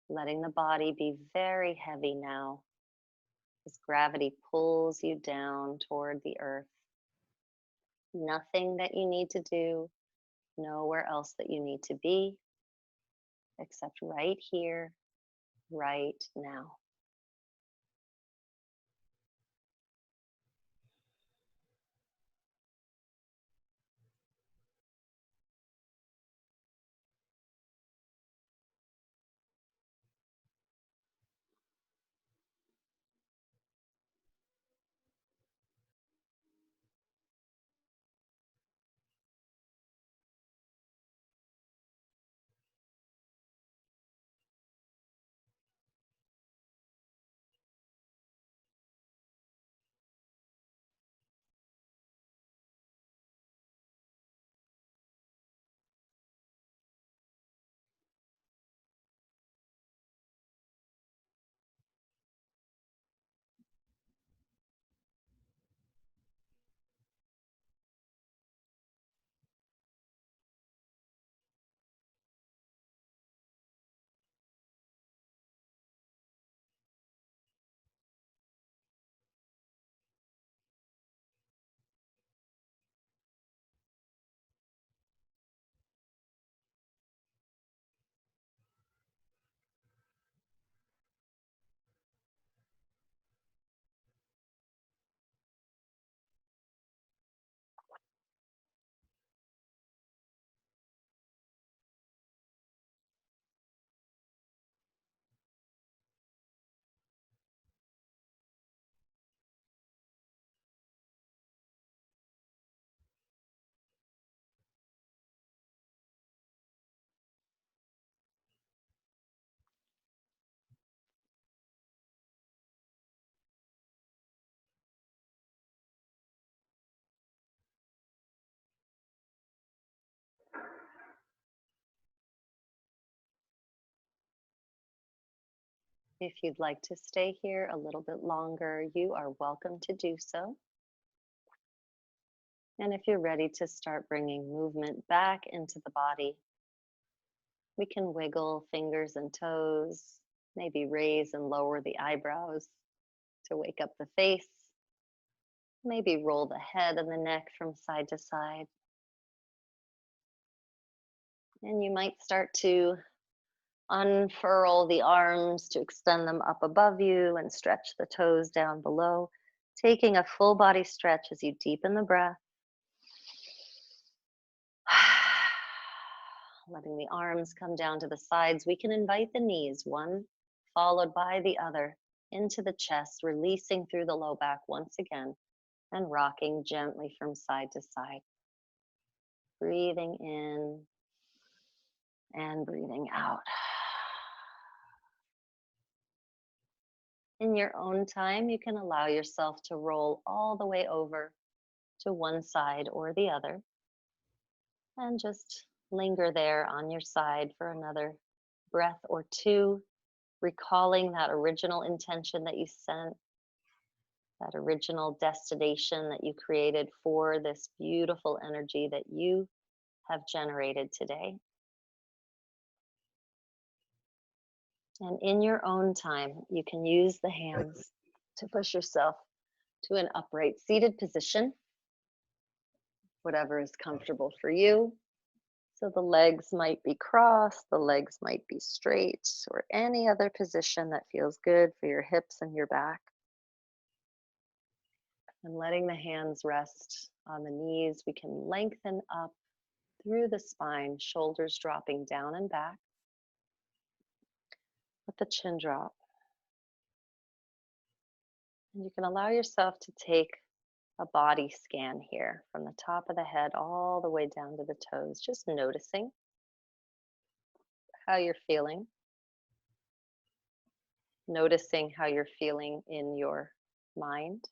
Letting the body be very heavy now as gravity pulls you down toward the earth. Nothing that you need to do, nowhere else that you need to be, except right here, right now. If you'd like to stay here a little bit longer, you are welcome to do so. And if you're ready to start bringing movement back into the body, we can wiggle fingers and toes, maybe raise and lower the eyebrows to wake up the face, maybe roll the head and the neck from side to side. And you might start to unfurl the arms to extend them up above you and stretch the toes down below, taking a full body stretch as you deepen the breath. Letting the arms come down to the sides. We can invite the knees, one followed by the other, into the chest, releasing through the low back once again, and rocking gently from side to side. Breathing in and breathing out. In your own time, you can allow yourself to roll all the way over to one side or the other, and just linger there on your side for another breath or two, recalling that original intention that you sent, that original destination that you created for this beautiful energy that you have generated today. And in your own time, you can use the hands to push yourself to an upright seated position, whatever is comfortable for you. So the legs might be crossed, the legs might be straight, or any other position that feels good for your hips and your back. And letting the hands rest on the knees, we can lengthen up through the spine, shoulders dropping down and back. Let the chin drop. And you can allow yourself to take a body scan here from the top of the head all the way down to the toes, just noticing how you're feeling, noticing how you're feeling in your mind.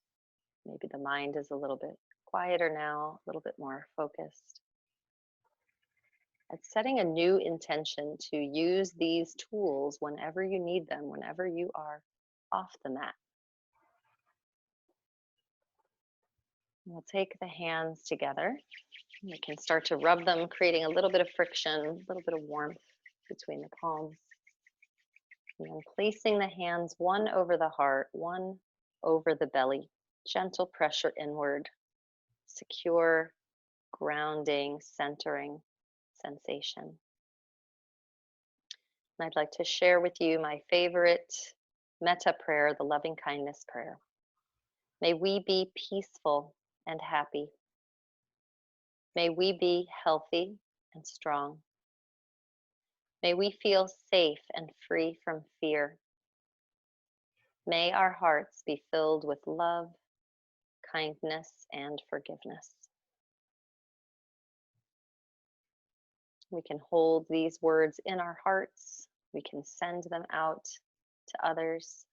Maybe the mind is a little bit quieter now, a little bit more focused. And setting a new intention to use these tools whenever you need them, whenever you are off the mat. We'll take the hands together. We can start to rub them, creating a little bit of friction, a little bit of warmth between the palms. And then placing the hands one over the heart, one over the belly. Gentle pressure inward. Secure, grounding, centering sensation. And I'd like to share with you my favorite metta prayer, the loving kindness prayer. May we be peaceful and happy. May we be healthy and strong. May we feel safe and free from fear. May our hearts be filled with love, kindness, and forgiveness. We can hold these words in our hearts. We can send them out to others.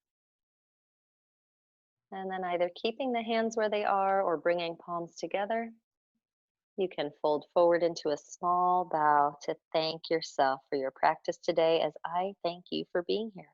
And then either keeping the hands where they are or bringing palms together, you can fold forward into a small bow to thank yourself for your practice today, as I thank you for being here.